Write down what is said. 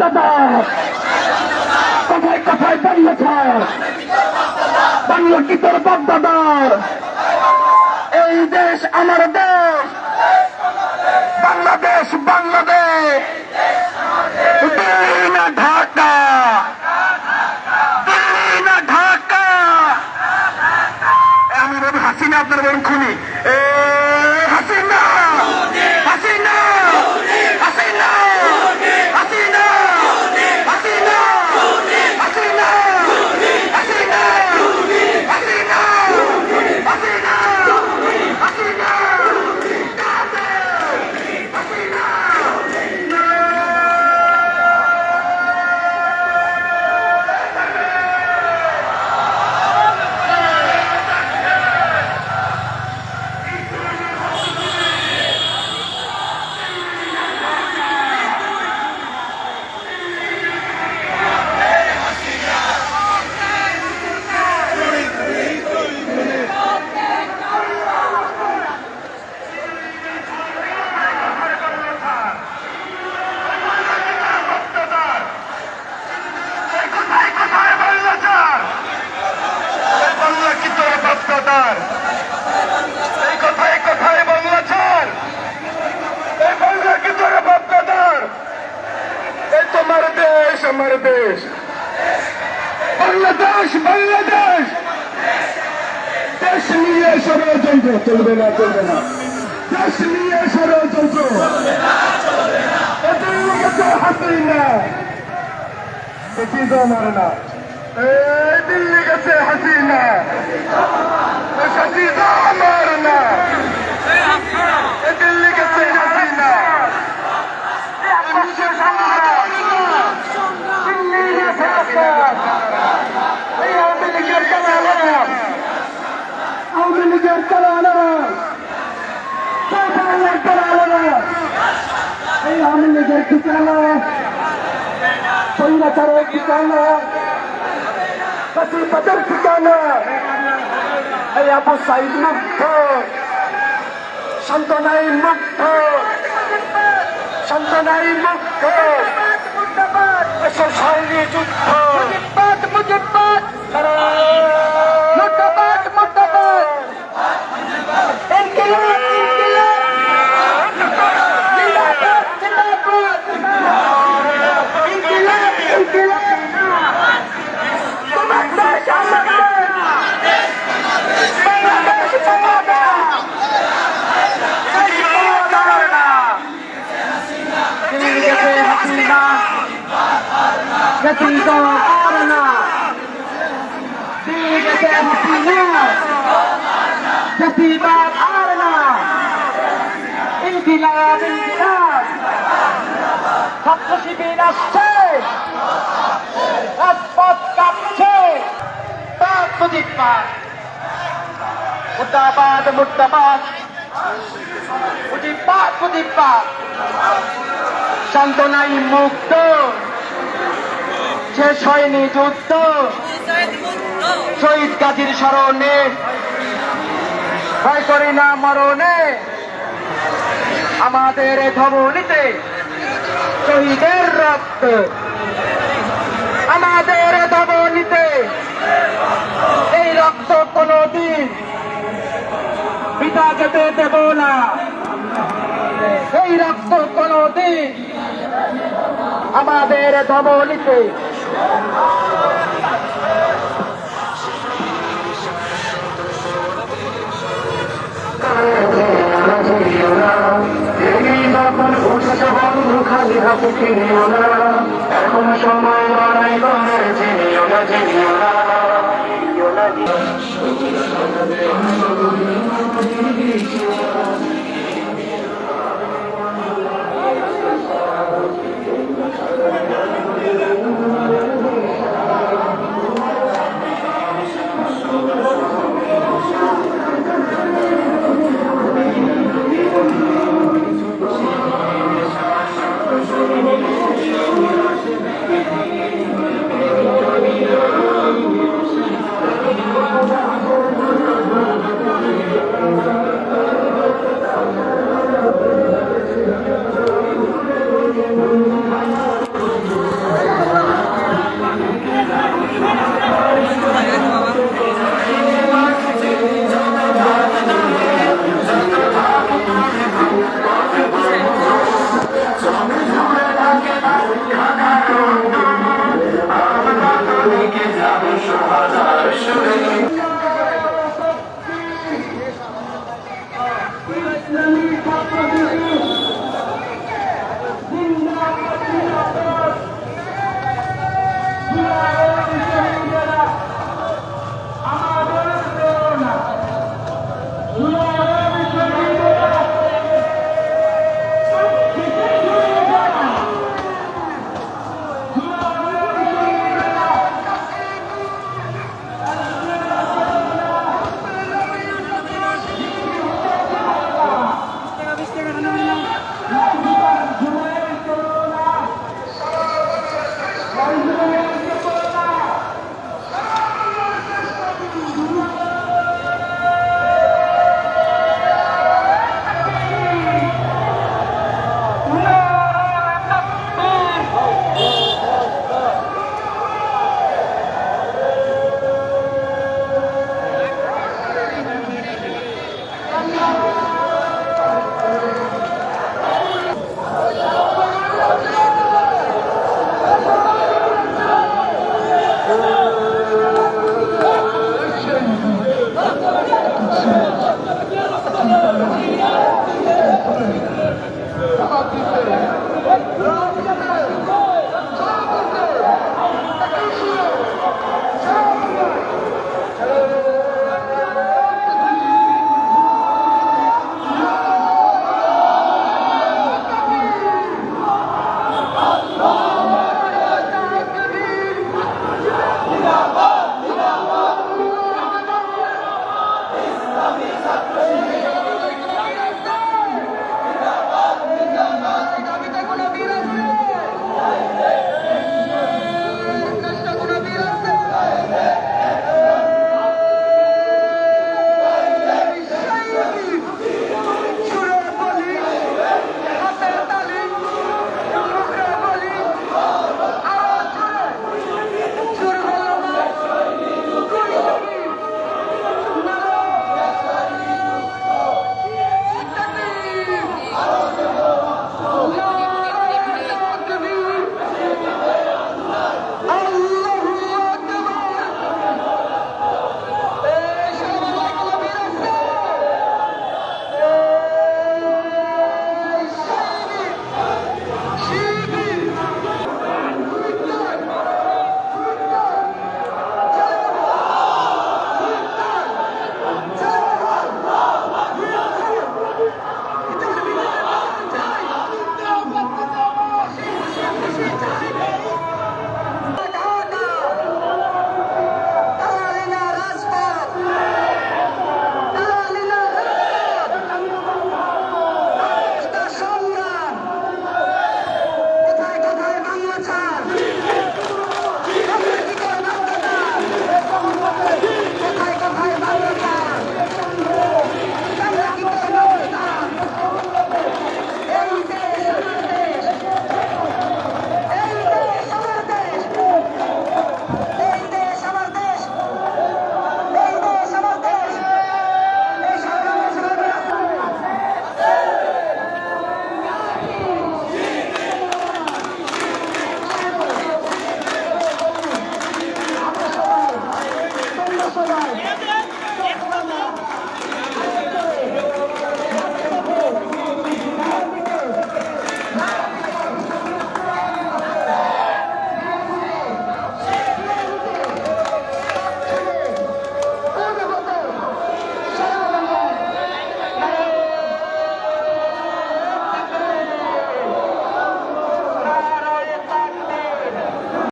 বাপদাদার কথায় কথায় বাংলা ছাড়, বাংলা কি তোর বাপদাদার? এই দেশ আমার দেশ, বাংলাদেশ বাংলাদেশ, দিল্লি না ঢাকা, দিল্লি না ঢাকা। আমি বলবো হাসিনা, আপনার বলুন খুনি। হাসিনা, হাসিনা, হাসিনা, হাসিনা, হাসিনা, হাসিনা, হাসিনা, হাসিনা, হাসিনা, হাসিনা, এই কথায় কথায় বাংলা ছাড়, এই বাংলা কি তোর বাপদাদার? এই তোমার দেশ আমার দেশ, বাংলাদেশ বাংলাদেশ। দেশ নিয়ে ষড়যন্ত্র চলবে না, চলবে না। দেশ নিয়ে ষড়যন্ত্র হাসিনা বেশি মারে না। এই দিল্লি গেছে হাসিনা, হাসিনা আমার না। এই দিল্লি গেছে হাসিনা, দিল্লি গেছে এই আওয়ামী লীগের চালানো, আওয়ামী লীগের চালানো, এই আওয়ামী লীগের ঠিকানা, সৈন্যচারের ঠিকানা, কাশিপাতের ঠিকানা। এই আবু সাইদ মুগ্ধ, শান্তনাই মুগ্ধ, শান্তনাই মুগ্ধ, দেশের সৈন্য যুদ্ধ, মুজিবাদ মুজিবাদ, মুর্দাবাদ মুর্দাবাদ, ইনকিলাব ইনকিলাব, জিন্দাবাদ জিন্দাবাদ, ইনকিলাব ইনকিলাব। তোমার দেশ আমাদের, বাংলাদেশ আমাদের, দিল্লি গেছে হাসিনা, গেছিল আর না, দিল্লি গেছে হাসিনা, গেছিবার আর না। ইনকিলাব ইনকিলাব, ছাত্র শিবির আসছে, রাজপথ কাঁপছে, বাদ মুজিবাদ, মুর্দাবাদ মুর্দাবাদ, মুজিবাদ মুজিবাদ। শান্তনাই মুক্ত, শেষ হয়নি যুদ্ধ, শহীদ গাজীর স্মরণে, ভয় করি না মরণে। আমাদের ধমনীতে শহীদের রক্ত, আমাদের ধমনীতে এই রক্ত কোনদিন পিতা যেতে দেব না, এই রক্ত কোনদিন আমাদের ধমনীতে। এখন সময় লড়াই